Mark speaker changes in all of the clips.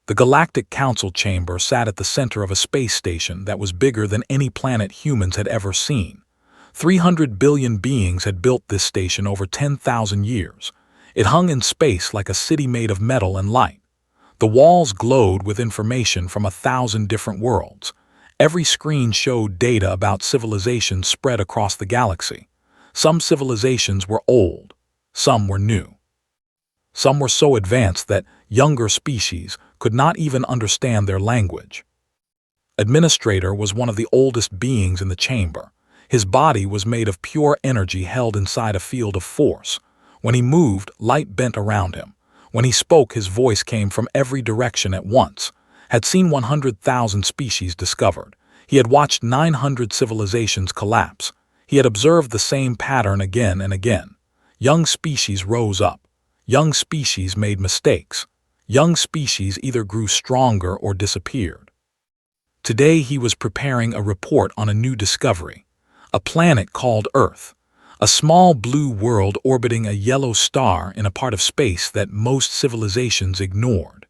Speaker 1: The Galactic Council chamber sat at the center of a space station that was bigger than any planet humans had ever seen. 300 billion beings had built this station over 10,000 years. It hung in space like a city made of metal and light. The walls glowed with information from 1,000 different worlds. Every screen showed data about civilizations spread across the galaxy. Some civilizations were old, some were new. Some were so advanced that younger species could not even understand their language. Administrator was one of the oldest beings in the chamber. His body was made of pure energy held inside a field of force. When he moved, light bent around him. When he spoke, his voice came from every direction at once. Had seen 100,000 species discovered. He had watched 900 civilizations collapse. He had observed the same pattern again and again. Young species rose up. Young species made mistakes. Young species either grew stronger or disappeared. Today he was preparing a report on a new discovery. A planet called Earth. A small blue world orbiting a yellow star in a part of space that most civilizations ignored.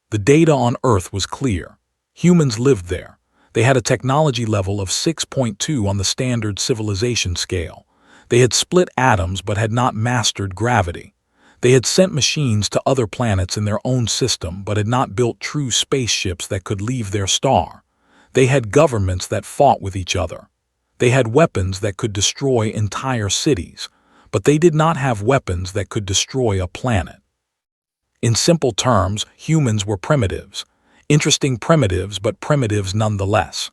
Speaker 1: The data on Earth was clear. Humans lived there. They had a technology level of 6.2 on the standard civilization scale. They had split atoms but had not mastered gravity. They had sent machines to other planets in their own system but had not built true spaceships that could leave their star. They had governments that fought with each other. They had weapons that could destroy entire cities, but they did not have weapons that could destroy a planet. In simple terms, humans were primitives. Interesting primitives, but primitives nonetheless.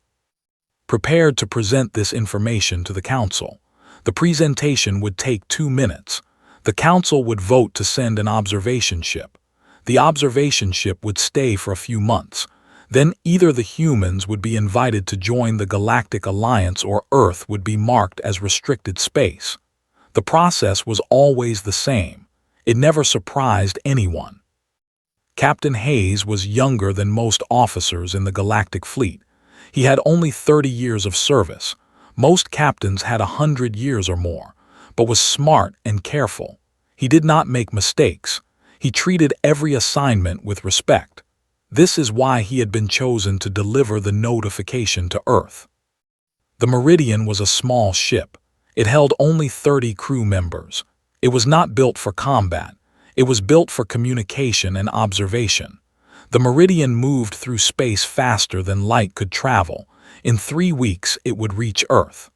Speaker 1: Prepared to present this information to the Council. The presentation would take 2 minutes. The Council would vote to send an observation ship. The observation ship would stay for a few months. Then either the humans would be invited to join the Galactic Alliance or Earth would be marked as restricted space. The process was always the same. It never surprised anyone. Captain Hayes was younger than most officers in the Galactic Fleet. He had only 30 years of service. Most captains had 100 years or more, but was smart and careful. He did not make mistakes. He treated every assignment with respect. This is why he had been chosen to deliver the notification to Earth. The Meridian was a small ship. It held only 30 crew members. It was not built for combat. It was built for communication and observation. The Meridian moved through space faster than light could travel. In 3 weeks, it would reach Earth.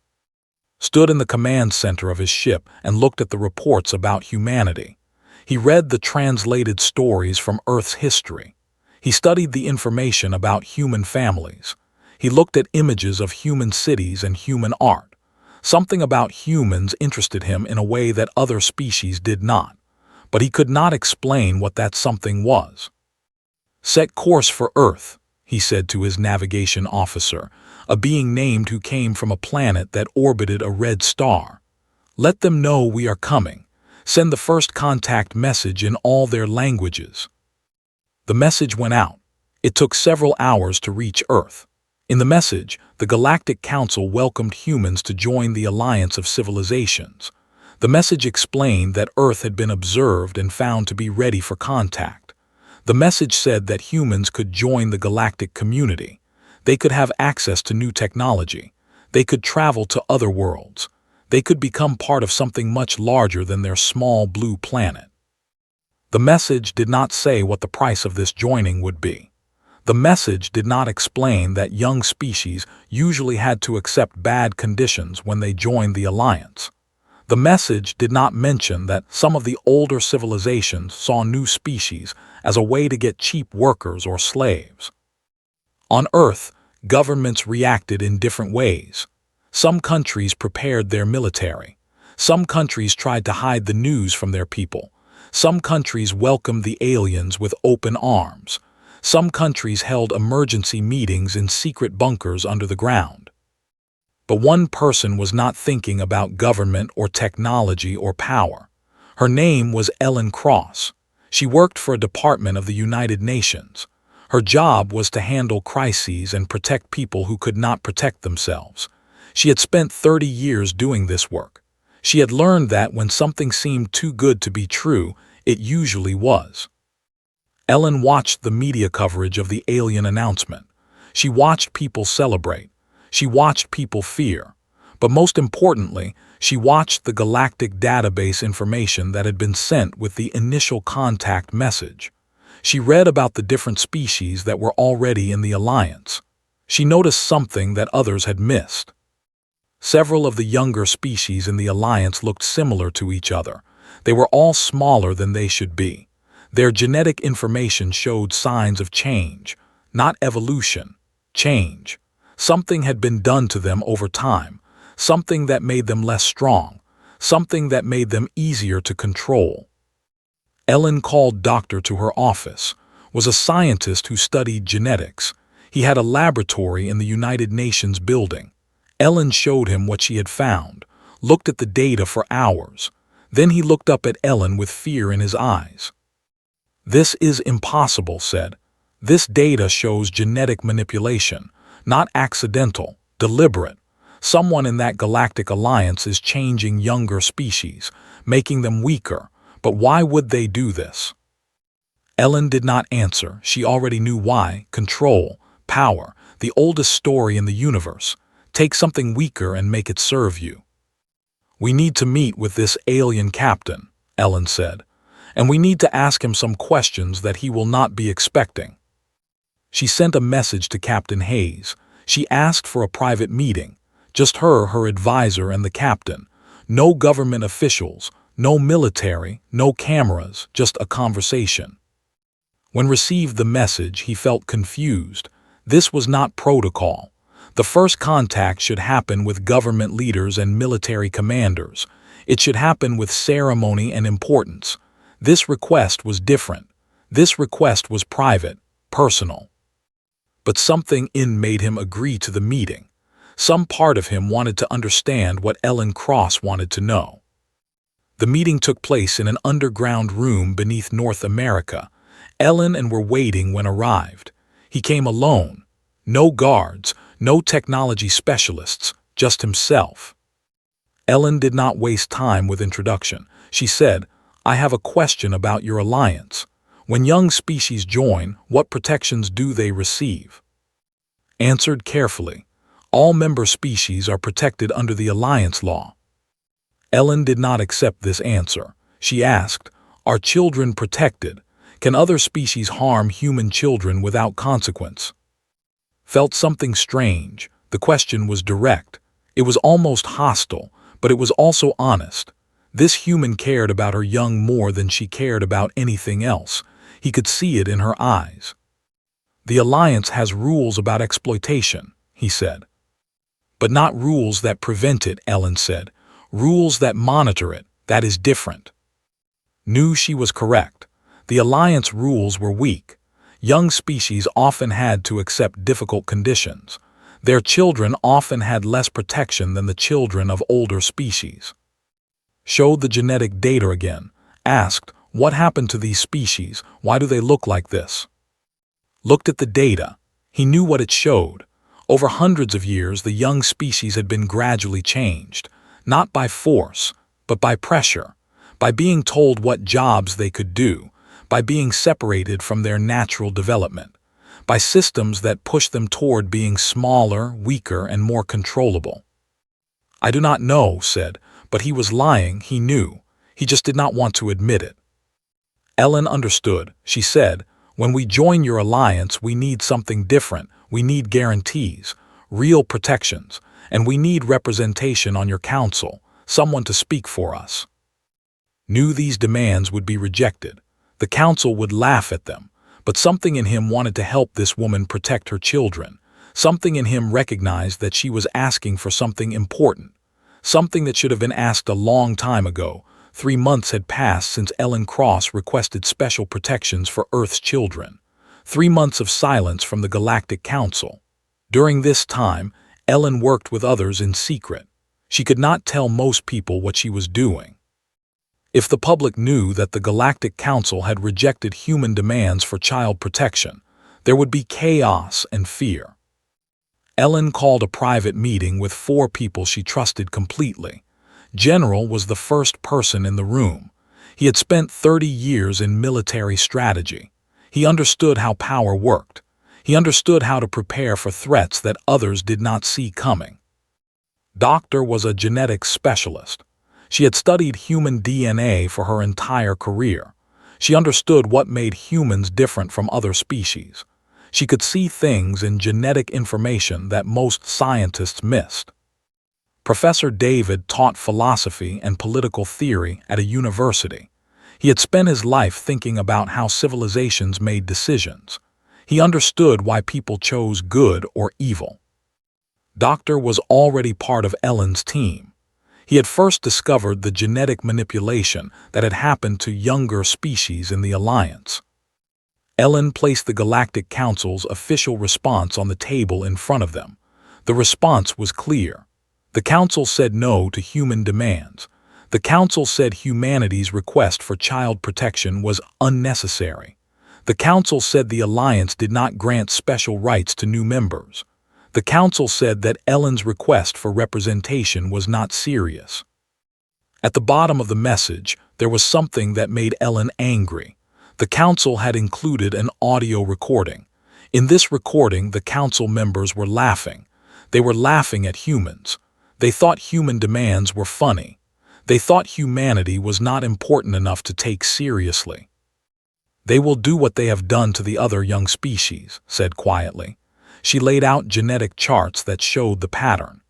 Speaker 1: Stood in the command center of his ship and looked at the reports about humanity. He read the translated stories from Earth's history. He studied the information about human families. He looked at images of human cities and human art. Something about humans interested him in a way that other species did not, but he could not explain what that something was. "Set course for Earth," he said to his navigation officer, a being named who came from a planet that orbited a red star. "Let them know we are coming. Send the first contact message in all their languages." The message went out. It took several hours to reach Earth. In the message, the Galactic Council welcomed humans to join the alliance of civilizations. The message explained that Earth had been observed and found to be ready for contact. The message said that humans could join the galactic community. They could have access to new technology. They could travel to other worlds. They could become part of something much larger than their small blue planet. The message did not say what the price of this joining would be. The message did not explain that young species usually had to accept bad conditions when they joined the alliance. The message did not mention that some of the older civilizations saw new species as a way to get cheap workers or slaves. On Earth, governments reacted in different ways. Some countries prepared their military. Some countries tried to hide the news from their people. Some countries welcomed the aliens with open arms. Some countries held emergency meetings in secret bunkers under the ground. But one person was not thinking about government or technology or power. Her name was Ellen Cross. She worked for a department of the United Nations. Her job was to handle crises and protect people who could not protect themselves. She had spent 30 years doing this work. She had learned that when something seemed too good to be true, it usually was. Ellen watched the media coverage of the alien announcement. She watched people celebrate. She watched people fear. But most importantly, she watched the galactic database information that had been sent with the initial contact message. She read about the different species that were already in the alliance. She noticed something that others had missed. Several of the younger species in the alliance looked similar to each other. They were all smaller than they should be. Their genetic information showed signs of change, not evolution, change. Something had been done to them over time, something that made them less strong, something that made them easier to control. Ellen called Doctor to her office, was a scientist who studied genetics. He had a laboratory in the United Nations building. Ellen showed him what she had found, looked at the data for hours. Then he looked up at Ellen with fear in his eyes. "This is impossible," said. "This data shows genetic manipulation, not accidental, deliberate. Someone in that galactic alliance is changing younger species, making them weaker. But why would they do this?" Ellen did not answer. She already knew why. Control, power, the oldest story in the universe. Take something weaker and make it serve you. "We need to meet with this alien captain," Ellen said, "and we need to ask him some questions that he will not be expecting." She sent a message to Captain Hayes. She asked for a private meeting. Just her advisor, and the captain. No government officials, no military, no cameras, just a conversation. When received the message, he felt confused. This was not protocol. The first contact should happen with government leaders and military commanders. It should happen with ceremony and importance. This request was different. This request was private, personal. But something made him agree to the meeting. Some part of him wanted to understand what Ellen Cross wanted to know. The meeting took place in an underground room beneath North America. Ellen and were waiting when arrived. He came alone. No guards, no technology specialists, just himself. Ellen did not waste time with introduction. She said, "I have a question about your alliance. When young species join, what protections do they receive?" Answered carefully. All member species are protected under the alliance law. Ellen did not accept this answer. She asked, "Are children protected? Can other species harm human children without consequence?" Felt something strange. The question was direct. It was almost hostile, but it was also honest. This human cared about her young more than she cared about anything else. He could see it in her eyes. "The Alliance has rules about exploitation," he said. "But not rules that prevent it," Ellen said. "Rules that monitor it. That is different." Knew she was correct. The Alliance rules were weak. Young species often had to accept difficult conditions. Their children often had less protection than the children of older species. Showed the genetic data again. Asked, "What happened to these species? Why do they look like this?" Looked at the data. He knew what it showed. Over hundreds of years, the young species had been gradually changed, not by force, but by pressure, by being told what jobs they could do, by being separated from their natural development, by systems that pushed them toward being smaller, weaker, and more controllable. "I do not know," said, but he was lying. He knew. He just did not want to admit it. Ellen understood. She said, "When we join your alliance, we need something different. We need guarantees, real protections, and we need representation on your council, someone to speak for us." Knew these demands would be rejected. The council would laugh at them, but something in him wanted to help this woman protect her children. Something in him recognized that she was asking for something important, something that should have been asked a long time ago. 3 months had passed since Ellen Cross requested special protections for Earth's children. 3 months of silence from the Galactic Council. During this time, Ellen worked with others in secret. She could not tell most people what she was doing. If the public knew that the Galactic Council had rejected human demands for child protection, there would be chaos and fear. Ellen called a private meeting with 4 people she trusted completely. General was the first person in the room. He had spent 30 years in military strategy. He understood how power worked. He understood how to prepare for threats that others did not see coming. Doctor was a genetics specialist. She had studied human DNA for her entire career. She understood what made humans different from other species. She could see things in genetic information that most scientists missed. Professor David taught philosophy and political theory at a university. He had spent his life thinking about how civilizations made decisions. He understood why people chose good or evil. Doctor was already part of Ellen's team. He had first discovered the genetic manipulation that had happened to younger species in the Alliance. Ellen placed the Galactic Council's official response on the table in front of them. The response was clear. The Council said no to human demands. The Council said humanity's request for child protection was unnecessary. The Council said the Alliance did not grant special rights to new members. The Council said that Ellen's request for representation was not serious. At the bottom of the message, there was something that made Ellen angry. The Council had included an audio recording. In this recording, the Council members were laughing. They were laughing at humans. They thought human demands were funny. They thought humanity was not important enough to take seriously. "They will do what they have done to the other young species," said quietly. She laid out genetic charts that showed the pattern.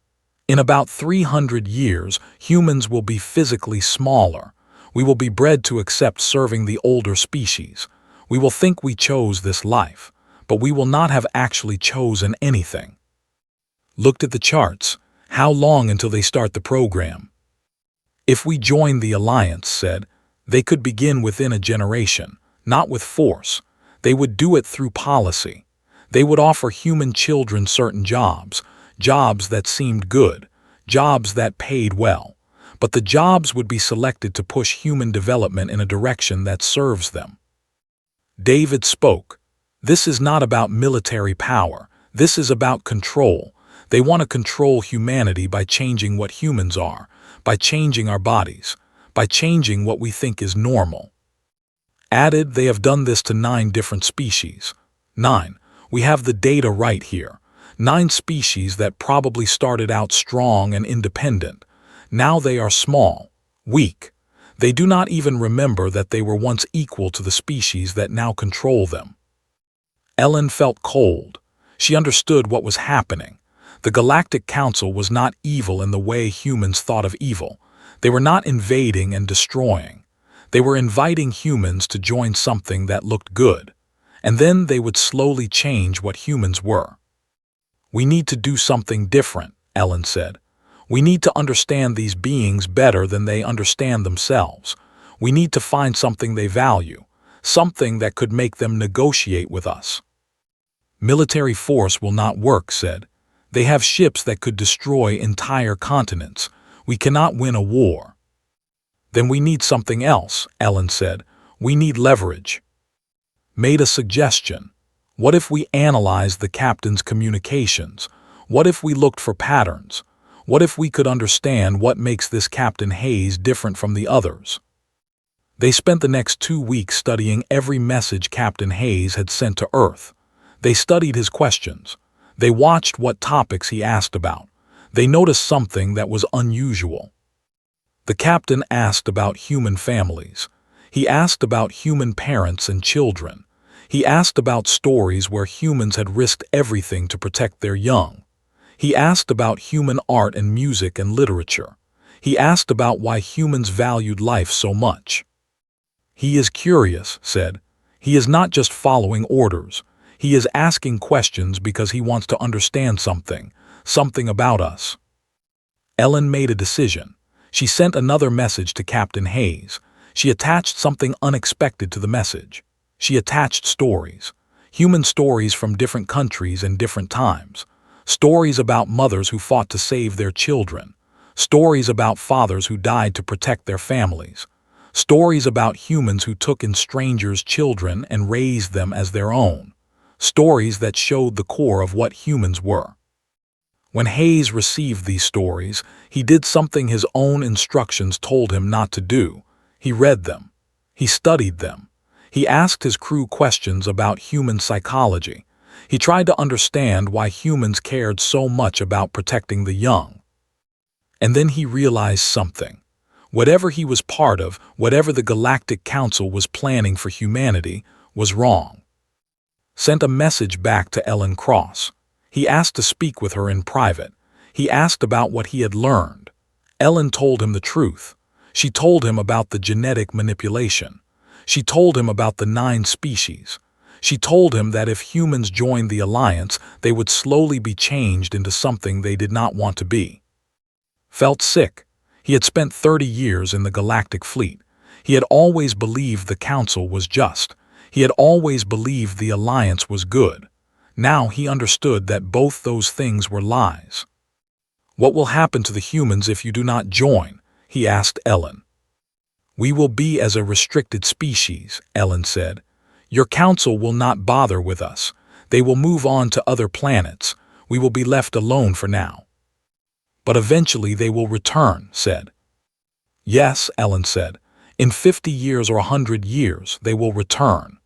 Speaker 1: In about 300 years, humans will be physically smaller. We will be bred to accept serving the older species. We will think we chose this life, but we will not have actually chosen anything. Looked at the charts. How long until they start the program? If we join the Alliance, said, they could begin within a generation, not with force. They would do it through policy. They would offer human children certain jobs, jobs that seemed good, jobs that paid well. But the jobs would be selected to push human development in a direction that serves them. David spoke. This is not about military power. This is about control. They want to control humanity by changing what humans are, by changing our bodies, by changing what we think is normal. Added, they have done this to 9 different species. 9. We have the data right here. 9 species that probably started out strong and independent. Now they are small, weak. They do not even remember that they were once equal to the species that now control them. Ellen felt cold. She understood what was happening. The Galactic Council was not evil in the way humans thought of evil. They were not invading and destroying. They were inviting humans to join something that looked good. And then they would slowly change what humans were. We need to do something different, Ellen said. We need to understand these beings better than they understand themselves. We need to find something they value, something that could make them negotiate with us. Military force will not work, said. They have ships that could destroy entire continents. We cannot win a war. Then we need something else, Ellen said. We need leverage. Made a suggestion. What if we analyzed the captain's communications? What if we looked for patterns? What if we could understand what makes this Captain Hayes different from the others? They spent the next 2 weeks studying every message Captain Hayes had sent to Earth. They studied his questions. They watched what topics he asked about. They noticed something that was unusual. The captain asked about human families. He asked about human parents and children. He asked about stories where humans had risked everything to protect their young. He asked about human art and music and literature. He asked about why humans valued life so much. He is curious, said. He is not just following orders. He is asking questions because he wants to understand something about us. Ellen made a decision. She sent another message to Captain Hayes. She attached something unexpected to the message. She attached stories. Human stories from different countries and different times. Stories about mothers who fought to save their children. Stories about fathers who died to protect their families. Stories about humans who took in strangers' children and raised them as their own. Stories that showed the core of what humans were. When Hayes received these stories, he did something his own instructions told him not to do. He read them. He studied them. He asked his crew questions about human psychology. He tried to understand why humans cared so much about protecting the young. And then he realized something. Whatever he was part of, whatever the Galactic Council was planning for humanity, was wrong. Sent a message back to Ellen Cross. He asked to speak with her in private. He asked about what he had learned. Ellen told him the truth. She told him about the genetic manipulation. She told him about the 9 species. She told him that if humans joined the Alliance, they would slowly be changed into something they did not want to be. Felt sick. He had spent 30 years in the Galactic Fleet. He had always believed the Council was just. He had always believed the Alliance was good. Now he understood that both those things were lies. "What will happen to the humans if you do not join?" he asked Ellen. "We will be as a restricted species," Ellen said. "Your council will not bother with us. They will move on to other planets. We will be left alone for now." "But eventually they will return," said. "Yes," Ellen said. "In 50 years or 100 years, they will return."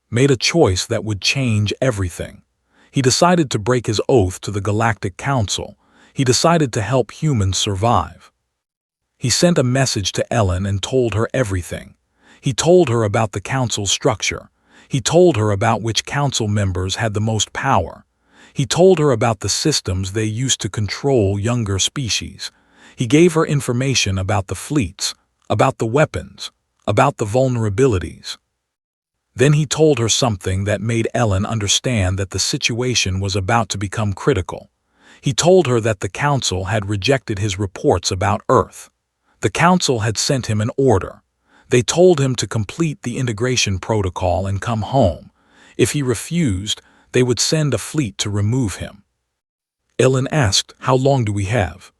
Speaker 1: Made a choice that would change everything. He decided to break his oath to the Galactic Council. He decided to help humans survive. He sent a message to Ellen and told her everything. He told her about the council's structure. He told her about which council members had the most power. He told her about the systems they used to control younger species. He gave her information about the fleets, about the weapons, about the vulnerabilities. Then he told her something that made Ellen understand that the situation was about to become critical. He told her that the council had rejected his reports about Earth. The council had sent him an order. They told him to complete the integration protocol and come home. If he refused, they would send a fleet to remove him. Ellen asked, "How long do we have?"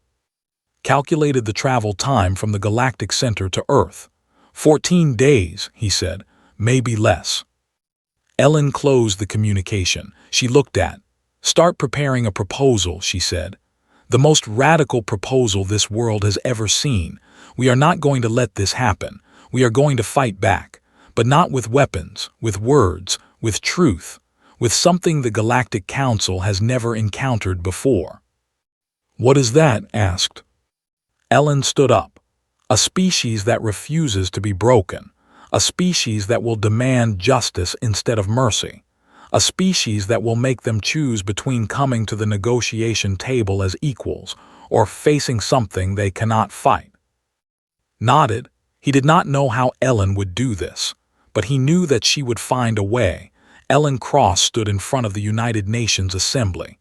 Speaker 1: Calculated the travel time from the Galactic Center to Earth. 14 days, he said, maybe less. Ellen closed the communication. She looked at. "Start preparing a proposal," she said. "The most radical proposal this world has ever seen. We are not going to let this happen. We are going to fight back, but not with weapons, with words, with truth, with something the Galactic Council has never encountered before." "What is that?" asked. Ellen stood up. "A species that refuses to be broken. A species that will demand justice instead of mercy. A species that will make them choose between coming to the negotiation table as equals or facing something they cannot fight." Nodded. He did not know how Ellen would do this, but he knew that she would find a way. Ellen Cross stood in front of the United Nations Assembly.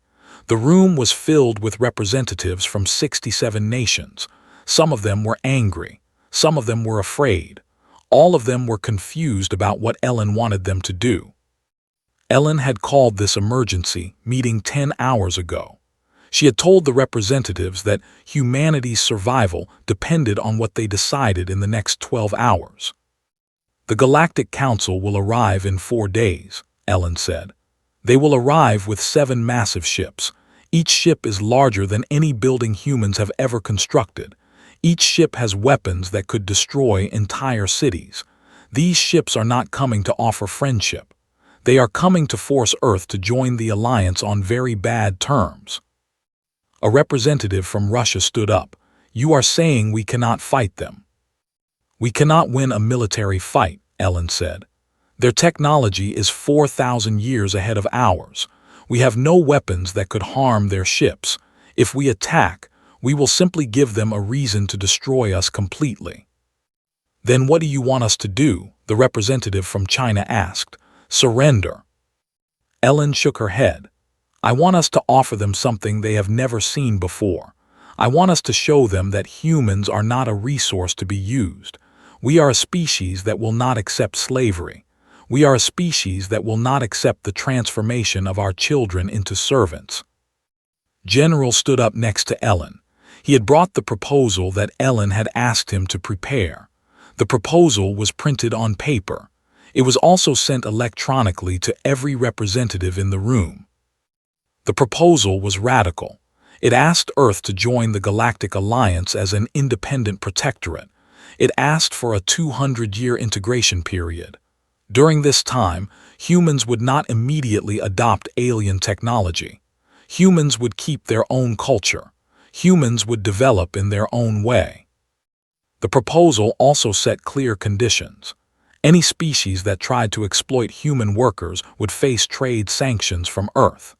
Speaker 1: The room was filled with representatives from 67 nations. Some of them were angry. Some of them were afraid. All of them were confused about what Ellen wanted them to do. Ellen had called this emergency meeting 10 hours ago. She had told the representatives that humanity's survival depended on what they decided in the next 12 hours. "The Galactic Council will arrive in 4 days, Ellen said. "They will arrive with 7 massive ships. Each ship is larger than any building humans have ever constructed. Each ship has weapons that could destroy entire cities. These ships are not coming to offer friendship. They are coming to force Earth to join the Alliance on very bad terms." A representative from Russia stood up. "You are saying we cannot fight them." "We cannot win a military fight," Ellen said. "Their technology is 4,000 years ahead of ours. We have no weapons that could harm their ships. If we attack, we will simply give them a reason to destroy us completely." "Then what do you want us to do?" the representative from China asked. "Surrender." Ellen shook her head. "I want us to offer them something they have never seen before. I want us to show them that humans are not a resource to be used. We are a species that will not accept slavery. We are a species that will not accept the transformation of our children into servants." General stood up next to Ellen. He had brought the proposal that Ellen had asked him to prepare. The proposal was printed on paper. It was also sent electronically to every representative in the room. The proposal was radical. It asked Earth to join the Galactic Alliance as an independent protectorate. It asked for a 200-year integration period. During this time, humans would not immediately adopt alien technology. Humans would keep their own culture. Humans would develop in their own way. The proposal also set clear conditions. Any species that tried to exploit human workers would face trade sanctions from Earth.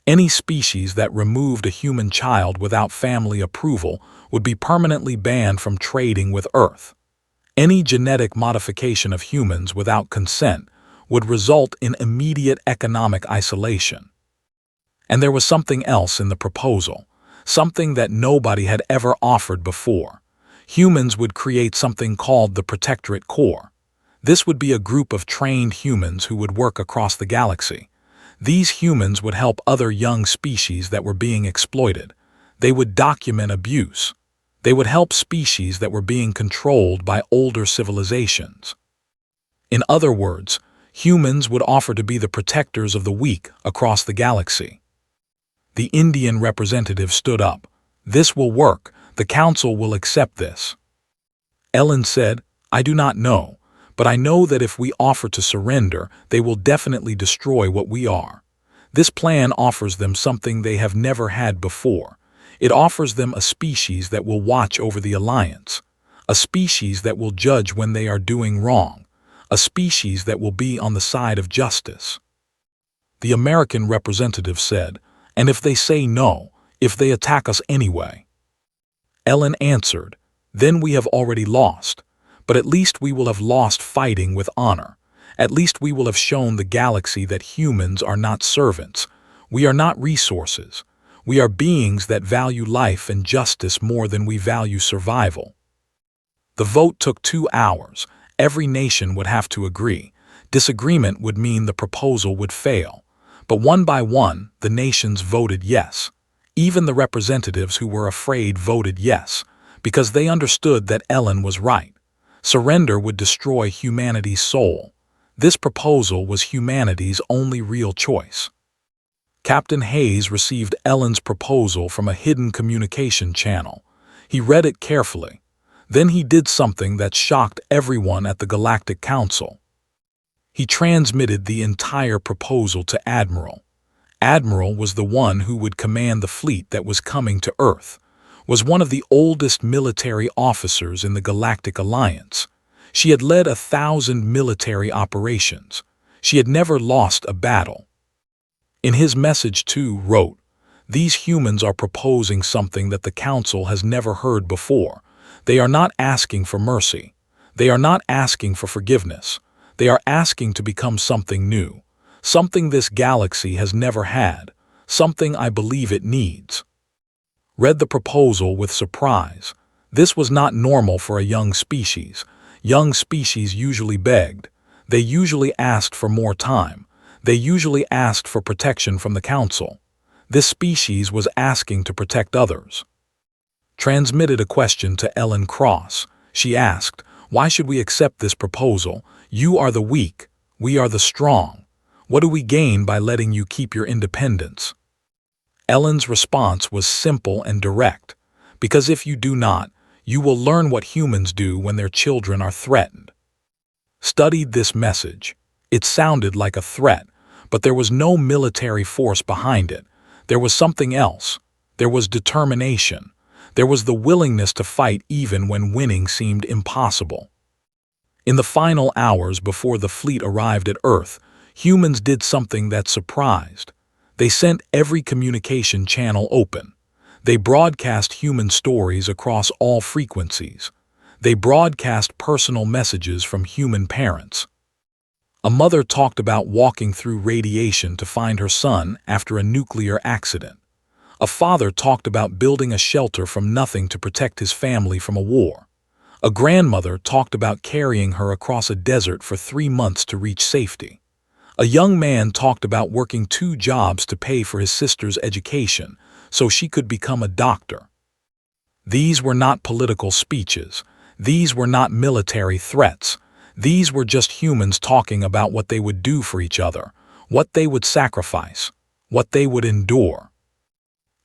Speaker 1: Any species that removed a human child without family approval would be permanently banned from trading with Earth. Any genetic modification of humans without consent would result in immediate economic isolation. And there was something else in the proposal, something that nobody had ever offered before. Humans would create something called the Protectorate Corps. This would be a group of trained humans who would work across the galaxy. These humans would help other young species that were being exploited. They would document abuse. They would help species that were being controlled by older civilizations. In other words, humans would offer to be the protectors of the weak across the galaxy. The Indian representative stood up. "This will work. The council will accept this." Ellen said, "I do not know, but I know that if we offer to surrender, they will definitely destroy what we are. This plan offers them something they have never had before. It offers them a species that will watch over the alliance, a species that will judge when they are doing wrong, a species that will be on the side of justice." The American representative said, "And if they say no, if they attack us anyway?" Ellen answered, "Then we have already lost. But at least we will have lost fighting with honor. At least we will have shown the galaxy that humans are not servants. We are not resources. We are beings that value life and justice more than we value survival." The vote took 2 hours. Every nation would have to agree. Disagreement would mean the proposal would fail. But one by one, the nations voted yes. Even the representatives who were afraid voted yes, because they understood that Ellen was right. Surrender would destroy humanity's soul. This proposal was humanity's only real choice. Captain Hayes received Ellen's proposal from a hidden communication channel. He read it carefully. Then he did something that shocked everyone at the Galactic Council. He transmitted the entire proposal to Admiral. Admiral was the one who would command the fleet that was coming to Earth, was one of the oldest military officers in the Galactic Alliance. She had led 1,000 military operations. She had never lost a battle. In his message too wrote, "These humans are proposing something that the Council has never heard before. They are not asking for mercy. They are not asking for forgiveness. They are asking to become something new, something this galaxy has never had, something I believe it needs." Read the proposal with surprise. This was not normal for a young species. Young species usually begged. They usually asked for more time. They usually asked for protection from the Council. This species was asking to protect others. Transmitted a question to Ellen Cross. She asked, "Why should we accept this proposal? You are the weak. We are the strong. What do we gain by letting you keep your independence?" Ellen's response was simple and direct. "Because if you do not, you will learn what humans do when their children are threatened." Studied this message. It sounded like a threat, but there was no military force behind it. There was something else. There was determination. There was the willingness to fight even when winning seemed impossible. In the final hours before the fleet arrived at Earth, humans did something that surprised. They sent every communication channel open. They broadcast human stories across all frequencies. They broadcast personal messages from human parents. A mother talked about walking through radiation to find her son after a nuclear accident. A father talked about building a shelter from nothing to protect his family from a war. A grandmother talked about carrying her across a desert for 3 months to reach safety. A young man talked about working 2 jobs to pay for his sister's education so she could become a doctor. These were not political speeches. These were not military threats. These were just humans talking about what they would do for each other, what they would sacrifice, what they would endure.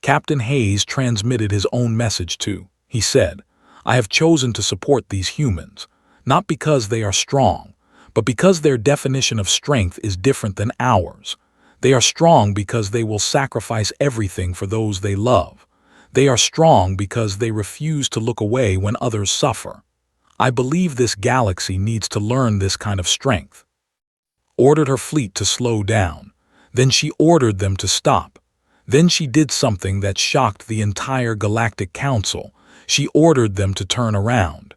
Speaker 1: Captain Hayes transmitted his own message too. He said, "I have chosen to support these humans, not because they are strong, But because their definition of strength is different than ours, they are strong because they will sacrifice everything for those they love. They are strong because they refuse to look away when others suffer. I believe this galaxy needs to learn this kind of strength. Ordered her fleet to slow down. Then she ordered them to stop. Then she did something that shocked the entire Galactic Council. She ordered them to turn around.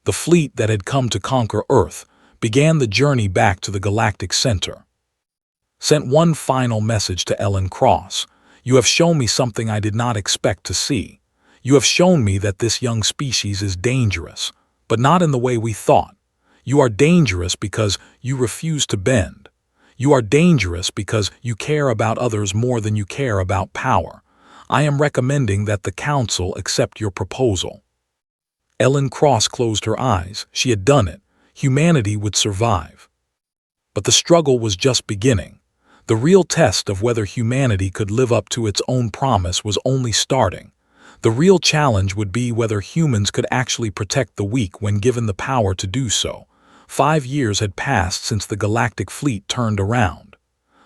Speaker 1: The fleet that had come to conquer Earth began the journey back to the galactic center. Sent one final message to Ellen Cross. You have shown me something I did not expect to see. You have shown me that this young species is dangerous, but not in the way we thought. You are dangerous because you refuse to bend. You are dangerous because you care about others more than you care about power. I am recommending that the Council accept your proposal. Ellen Cross closed her eyes. She had done it. Humanity would survive. But the struggle was just beginning. The real test of whether humanity could live up to its own promise was only starting. The real challenge would be whether humans could actually protect the weak when given the power to do so. 5 years had passed since the galactic fleet turned around.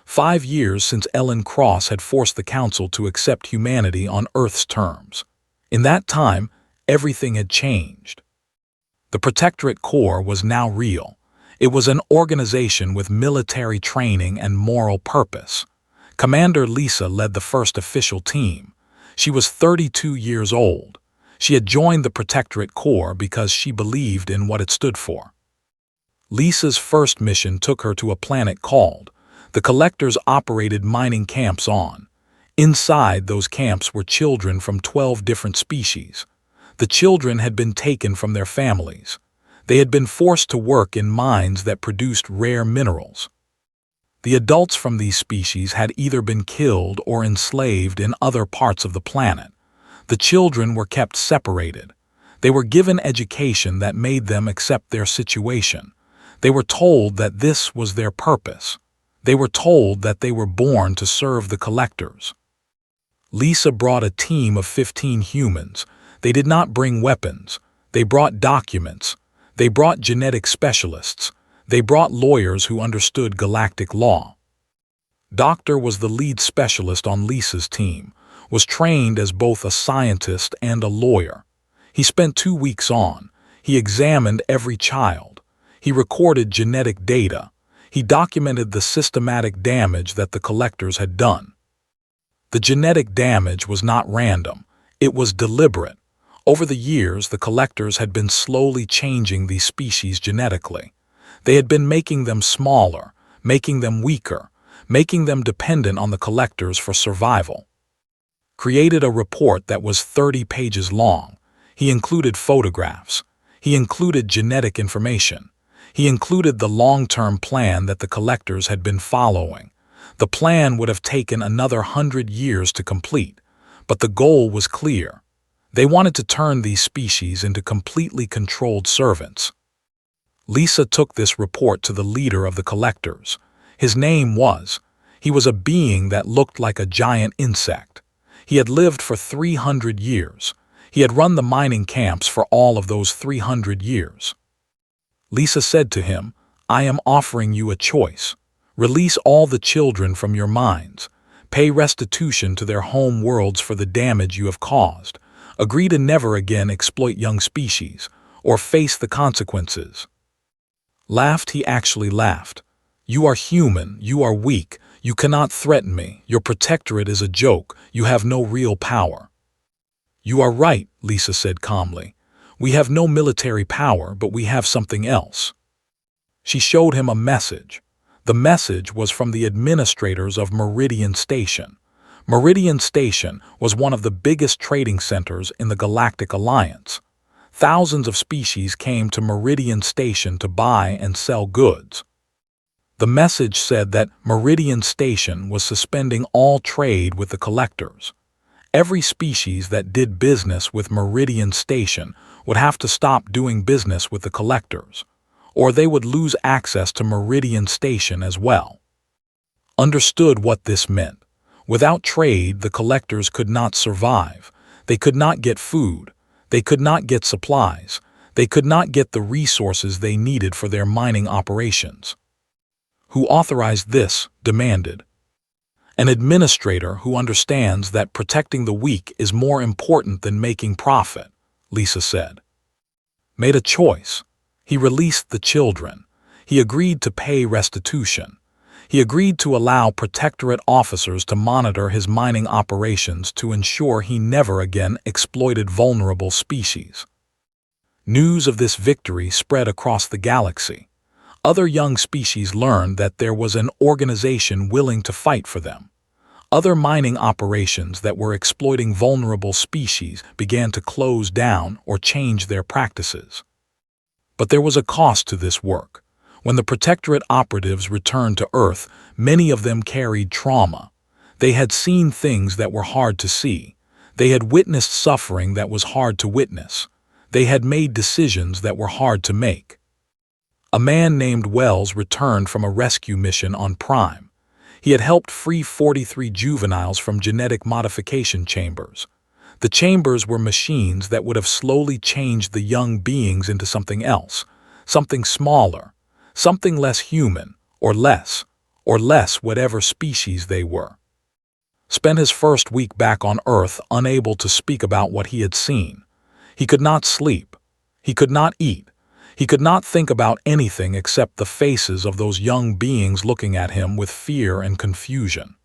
Speaker 1: 5 years since Ellen Cross had forced the Council to accept humanity on Earth's terms. In that time, everything had changed. The Protectorate Corps was now real. It was an organization with military training and moral purpose. Commander Lisa led the first official team. She was 32 years old. She had joined the Protectorate Corps because she believed in what it stood for. Lisa's first mission took her to a planet called. The Collectors operated mining camps on. Inside those camps were children from 12 different species. The children had been taken from their families. They had been forced to work in mines that produced rare minerals. The adults from these species had either been killed or enslaved in other parts of the planet. The children were kept separated. They were given education that made them accept their situation. They were told that this was their purpose. They were told that they were born to serve the Collectors. Lisa brought a team of 15 humans. They did not bring weapons. They brought documents. They brought genetic specialists. They brought lawyers who understood galactic law. Doctor was the lead specialist on Lisa's team, was trained as both a scientist and a lawyer. He spent 2 weeks on. He examined every child. He recorded genetic data. He documented the systematic damage that the Collectors had done. The genetic damage was not random. It was deliberate. Over the years, the Collectors had been slowly changing these species genetically. They had been making them smaller, making them weaker, making them dependent on the Collectors for survival. Created a report that was 30 pages long. He included photographs. He included genetic information. He included the long-term plan that the Collectors had been following. The plan would have taken another 100 years to complete, but the goal was clear. They wanted to turn these species into completely controlled servants. Lisa took this report to the leader of the Collectors. His name was. He was a being that looked like a giant insect. He had lived for 300 years. He had run the mining camps for all of those 300 years. Lisa said to him, I am offering you a choice. Release all the children from your mines. Pay restitution to their home worlds for the damage you have caused. Agree to never again exploit young species, or face the consequences. Laughed, he actually laughed. You are human, you are weak, you cannot threaten me, your protectorate is a joke, you have no real power. You are right, Lisa said calmly. We have no military power, but we have something else. She showed him a message. The message was from the administrators of Meridian Station. Meridian Station was one of the biggest trading centers in the Galactic Alliance. Thousands of species came to Meridian Station to buy and sell goods. The message said that Meridian Station was suspending all trade with the Collectors. Every species that did business with Meridian Station would have to stop doing business with the Collectors, or they would lose access to Meridian Station as well. Understood what this meant. Without trade, the Collectors could not survive. They could not get food. They could not get supplies. They could not get the resources they needed for their mining operations. Who authorized this? Demanded. An administrator who understands that protecting the weak is more important than making profit, Lisa said. Made a choice. He released the children. He agreed to pay restitution. He agreed to allow protectorate officers to monitor his mining operations to ensure he never again exploited vulnerable species. News of this victory spread across the galaxy. Other young species learned that there was an organization willing to fight for them. Other mining operations that were exploiting vulnerable species began to close down or change their practices. But there was a cost to this work. When the Protectorate operatives returned to Earth, many of them carried trauma. They had seen things that were hard to see. They had witnessed suffering that was hard to witness. They had made decisions that were hard to make. A man named Wells returned from a rescue mission on Prime. He had helped free 43 juveniles from genetic modification chambers. The chambers were machines that would have slowly changed the young beings into something else, something smaller, something less human, or less whatever species they were. Spent his first week back on Earth unable to speak about what he had seen. He could not sleep. He could not eat. He could not think about anything except the faces of those young beings looking at him with fear and confusion.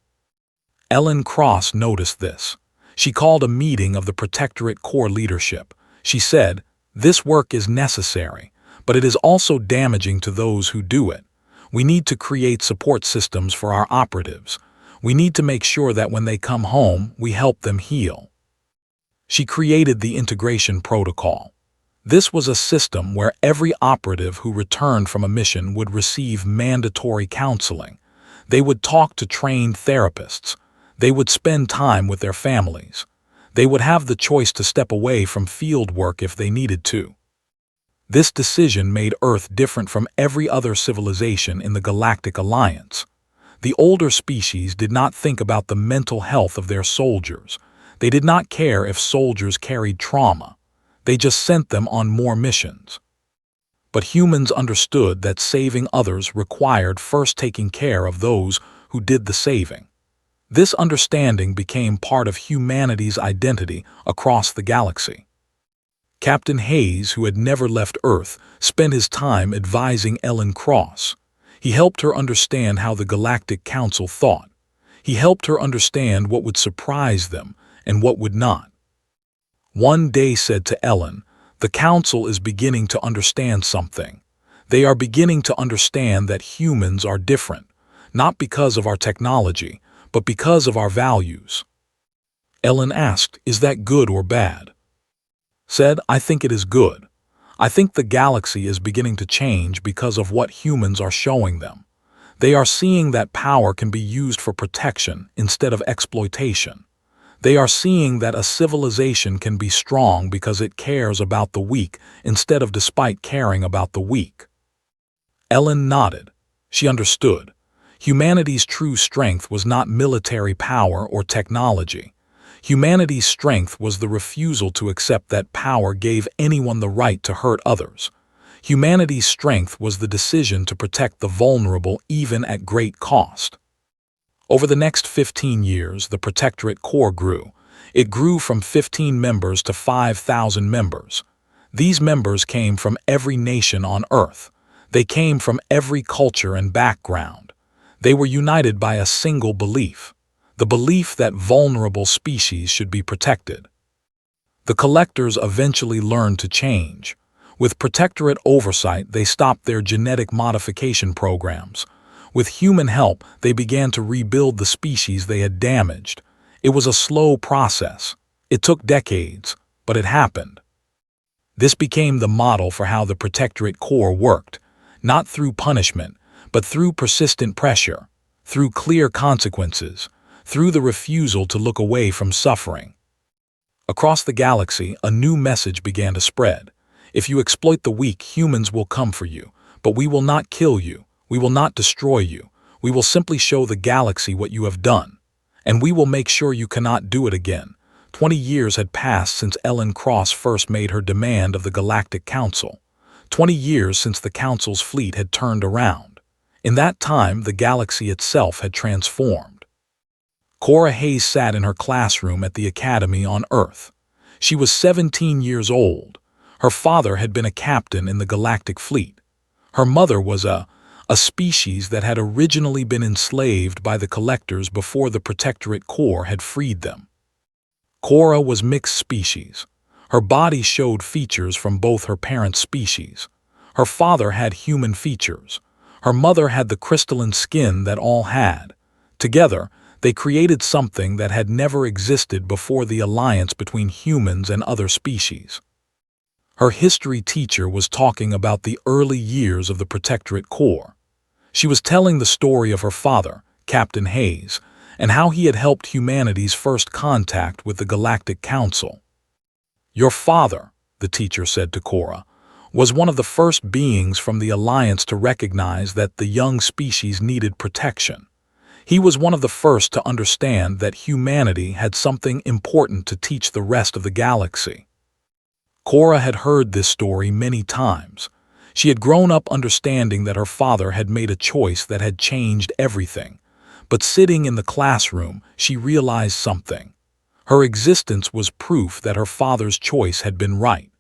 Speaker 1: Ellen Cross noticed this. She called a meeting of the Protectorate core leadership. She said, "This work is necessary, but it is also damaging to those who do it. We need to create support systems for our operatives. We need to make sure that when they come home, we help them heal." She created the integration protocol. This was a system where every operative who returned from a mission would receive mandatory counseling. They would talk to trained therapists. They would spend time with their families. They would have the choice to step away from field work if they needed to. This decision made Earth different from every other civilization in the Galactic Alliance. The older species did not think about the mental health of their soldiers. They did not care if soldiers carried trauma. They just sent them on more missions. But humans understood that saving others required first taking care of those who did the saving. This understanding became part of humanity's identity across the galaxy. Captain Hayes, who had never left Earth, spent his time advising Ellen Cross. He helped her understand how the Galactic Council thought. He helped her understand what would surprise them and what would not. One day said to Ellen, "The Council is beginning to understand something. They are beginning to understand that humans are different, not because of our technology, but because of our values." Ellen asked, "Is that good or bad?" Said, "I think it is good. I think the galaxy is beginning to change because of what humans are showing them. They are seeing that power can be used for protection instead of exploitation. They are seeing that a civilization can be strong because it cares about the weak instead of despite caring about the weak." Ellen nodded. She understood. Humanity's true strength was not military power or technology. Humanity's strength was the refusal to accept that power gave anyone the right to hurt others. Humanity's strength was the decision to protect the vulnerable even at great cost. Over the next 15 years, the Protectorate Corps grew. It grew from 15 members to 5,000 members. These members came from every nation on Earth. They came from every culture and background. They were united by a single belief, the belief that vulnerable species should be protected. The collectors eventually learned to change. With Protectorate oversight, they stopped their genetic modification programs. With human help, they began to rebuild the species they had damaged. It was a slow process. It took decades, but it happened. This became the model for how the Protectorate Corps worked, not through punishment, but through persistent pressure, through clear consequences, through the refusal to look away from suffering. Across the galaxy, a new message began to spread. If you exploit the weak, humans will come for you, but we will not kill you. We will not destroy you. We will simply show the galaxy what you have done. And we will make sure you cannot do it again. 20 years had passed since Ellen Cross first made her demand of the Galactic Council. 20 years since the Council's fleet had turned around. In that time, the galaxy itself had transformed. Cora Hayes sat in her classroom at the Academy on Earth. She was 17 years old. Her father had been a captain in the Galactic Fleet. Her mother was a species that had originally been enslaved by the Collectors before the Protectorate Corps had freed them. Cora was mixed species. Her body showed features from both her parents' species. Her father had human features. Her mother had the crystalline skin that all had. Together, they created something that had never existed before the alliance between humans and other species. Her history teacher was talking about the early years of the Protectorate Corps. She was telling the story of her father, Captain Hayes, and how he had helped humanity's first contact with the Galactic Council. "Your father," the teacher said to Cora, "was one of the first beings from the Alliance to recognize that the young species needed protection. He was one of the first to understand that humanity had something important to teach the rest of the galaxy." Cora had heard this story many times. She had grown up understanding that her father had made a choice that had changed everything. But sitting in the classroom, she realized something. Her existence was proof that her father's choice had been right.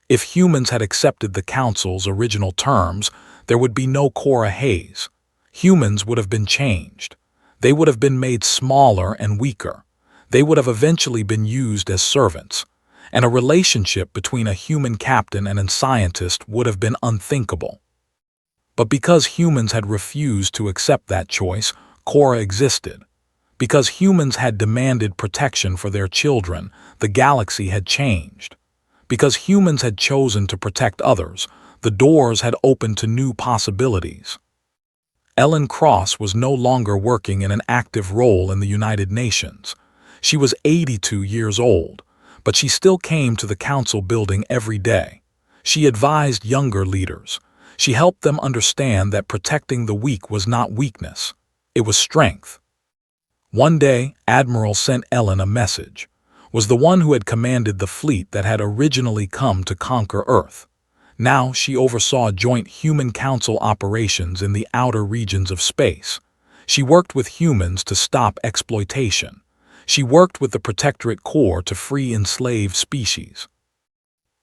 Speaker 1: If humans had accepted the Council's original terms, there would be no Cora Hayes. Humans would have been changed. They would have been made smaller and weaker. They would have eventually been used as servants. And a relationship between a human captain and a scientist would have been unthinkable. But because humans had refused to accept that choice, Cora existed. Because humans had demanded protection for their children, the galaxy had changed. Because humans had chosen to protect others, the doors had opened to new possibilities. Ellen Cross was no longer working in an active role in the United Nations. She was 82 years old, but she still came to the Council building every day. She advised younger leaders. She helped them understand that protecting the weak was not weakness. It was strength. One day, Admiral sent Ellen a message. Was the one who had commanded the fleet that had originally come to conquer Earth. Now she oversaw joint human council operations in the outer regions of space. She worked with humans to stop exploitation. She worked with the Protectorate Corps to free enslaved species.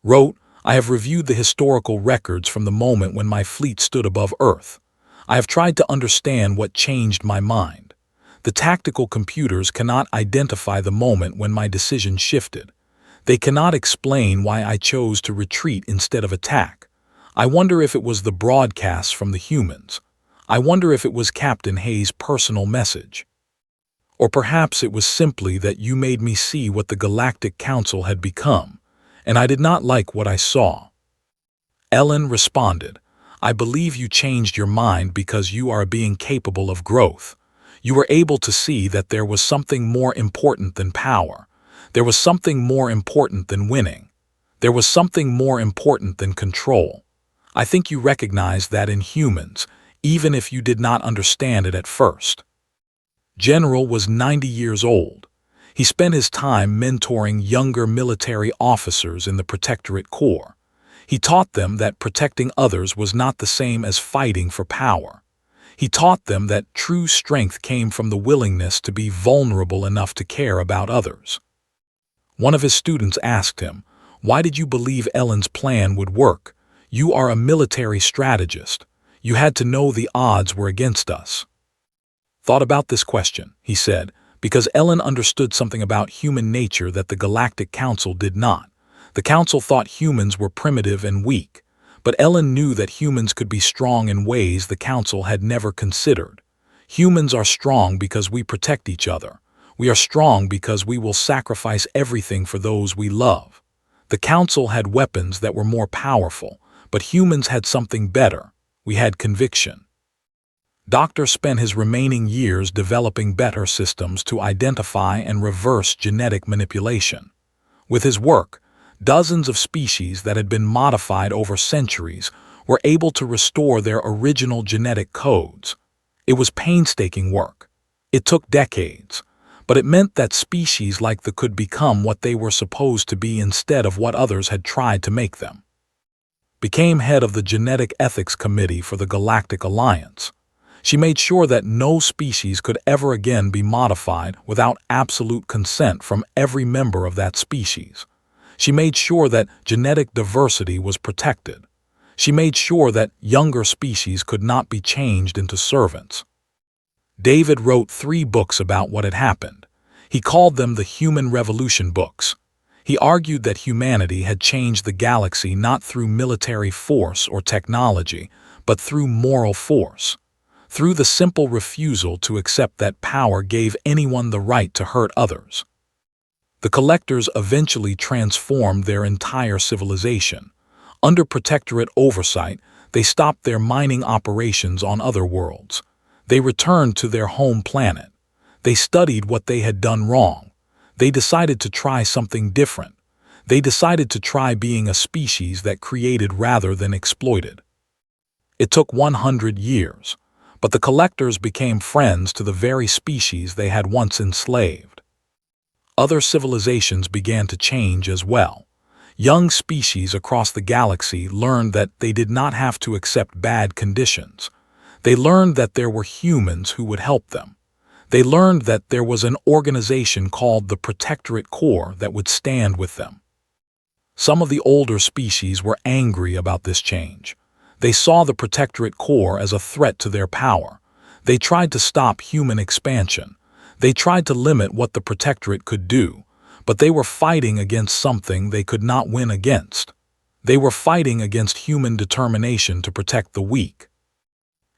Speaker 1: Wrote, "I have reviewed the historical records from the moment when my fleet stood above Earth. I have tried to understand what changed my mind. The tactical computers cannot identify the moment when my decision shifted. They cannot explain why I chose to retreat instead of attack. I wonder if it was the broadcasts from the humans. I wonder if it was Captain Hayes' personal message. Or perhaps it was simply that you made me see what the Galactic Council had become, and I did not like what I saw." Ellen responded, "I believe you changed your mind because you are a being capable of growth. You were able to see that there was something more important than power. There was something more important than winning. There was something more important than control. I think you recognized that in humans, even if you did not understand it at first." General was 90 years old. He spent his time mentoring younger military officers in the Protectorate Corps. He taught them that protecting others was not the same as fighting for power. He taught them that true strength came from the willingness to be vulnerable enough to care about others. One of his students asked him, "Why did you believe Ellen's plan would work? You are a military strategist. You had to know the odds were against us." "Thought about this question," he said, "because Ellen understood something about human nature that the Galactic Council did not. The Council thought humans were primitive and weak, but Ellen knew that humans could be strong in ways the Council had never considered. Humans are strong because we protect each other. We are strong because we will sacrifice everything for those we love. The Council had weapons that were more powerful, but humans had something better. We had conviction." Doctor spent his remaining years developing better systems to identify and reverse genetic manipulation. With his work, dozens of species that had been modified over centuries were able to restore their original genetic codes. It was painstaking work. It took decades. but it meant that species like the could become what they were supposed to be instead of what others had tried to make them. Became head of the Genetic Ethics Committee for the Galactic Alliance. She made sure that no species could ever again be modified without absolute consent from every member of that species. She made sure that genetic diversity was protected. She made sure that younger species could not be changed into servants. David wrote 3 books about what had happened. He called them the Human Revolution books. He argued that humanity had changed the galaxy not through military force or technology, but through moral force. Through the simple refusal to accept that power gave anyone the right to hurt others. The collectors eventually transformed their entire civilization. Under protectorate oversight, they stopped their mining operations on other worlds. They returned to their home planet. They studied what they had done wrong. They decided to try something different. They decided to try being a species that created rather than exploited. It took 100 years. But the collectors became friends to the very species they had once enslaved. Other civilizations began to change as well. Young species across the galaxy learned that they did not have to accept bad conditions. They learned that there were humans who would help them. They learned that there was an organization called the Protectorate Corps that would stand with them. Some of the older species were angry about this change. They saw the Protectorate Corps as a threat to their power. They tried to stop human expansion. They tried to limit what the Protectorate could do, but they were fighting against something they could not win against. They were fighting against human determination to protect the weak.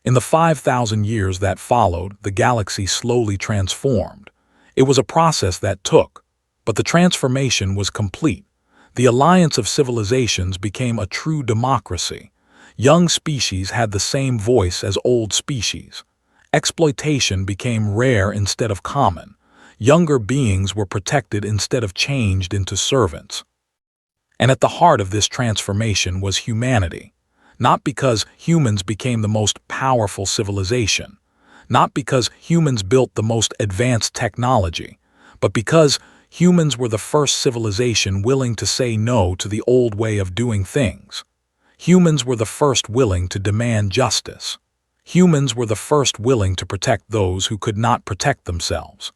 Speaker 1: In the 5,000 years that followed, the galaxy slowly transformed. It was a process that took, but the transformation was complete. The alliance of civilizations became a true democracy. Young species had the same voice as old species. Exploitation became rare instead of common. Younger beings were protected instead of changed into servants. And at the heart of this transformation was humanity. Not because humans became the most powerful civilization, not because humans built the most advanced technology, but because humans were the first civilization willing to say no to the old way of doing things. Humans were the first willing to demand justice. Humans were the first willing to protect those who could not protect themselves.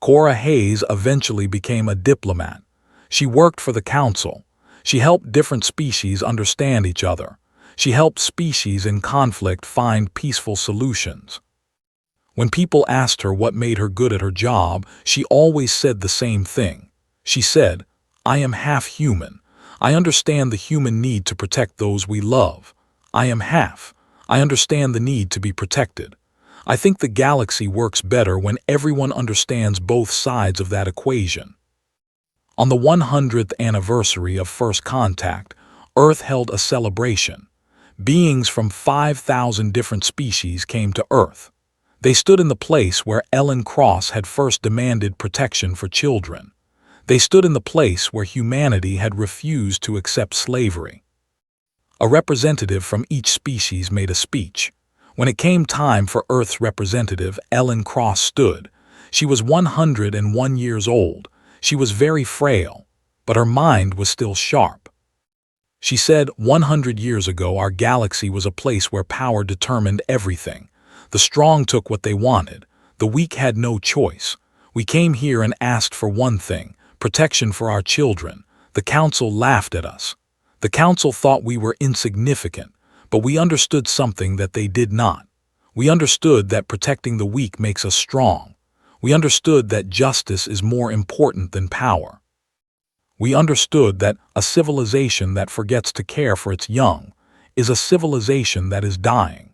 Speaker 1: Cora Hayes eventually became a diplomat. She worked for the Council. She helped different species understand each other. She helped species in conflict find peaceful solutions. When people asked her what made her good at her job, she always said the same thing. She said, "I am half human. I understand the human need to protect those we love. I am half. I understand the need to be protected. I think the galaxy works better when everyone understands both sides of that equation." On the 100th anniversary of First Contact, Earth held a celebration. Beings from 5,000 different species came to Earth. They stood in the place where Ellen Cross had first demanded protection for children. They stood in the place where humanity had refused to accept slavery. A representative from each species made a speech. When it came time for Earth's representative, Ellen Cross stood. She was 101 years old. She was very frail, but her mind was still sharp. She said, 100 years ago, our galaxy was a place where power determined everything. The strong took what they wanted. The weak had no choice. We came here and asked for one thing: protection for our children. The Council laughed at us. The Council thought we were insignificant, but we understood something that they did not. We understood that protecting the weak makes us strong. We understood that justice is more important than power. We understood that a civilization that forgets to care for its young is a civilization that is dying.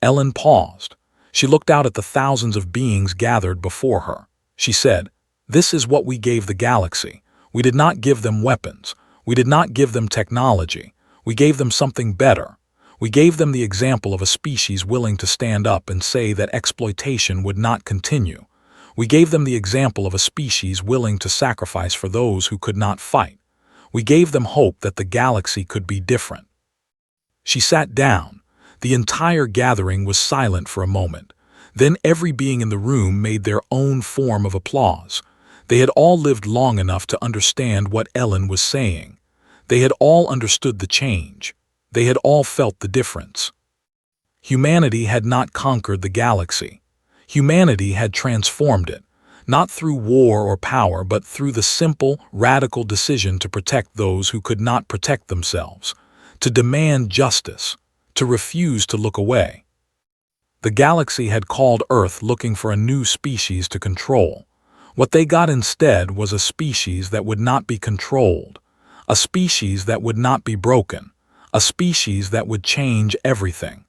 Speaker 1: Ellen paused. She looked out at the thousands of beings gathered before her. She said, "This is what we gave the galaxy. We did not give them weapons. We did not give them technology. We gave them something better. We gave them the example of a species willing to stand up and say that exploitation would not continue. We gave them the example of a species willing to sacrifice for those who could not fight. We gave them hope that the galaxy could be different." She sat down. The entire gathering was silent for a moment. Then every being in the room made their own form of applause. They had all lived long enough to understand what Ellen was saying. They had all understood the change. They had all felt the difference. Humanity had not conquered the galaxy. Humanity had transformed it, not through war or power, but through the simple, radical decision to protect those who could not protect themselves, to demand justice, to refuse to look away. The galaxy had called Earth looking for a new species to control. What they got instead was a species that would not be controlled, a species that would not be broken, a species that would change everything.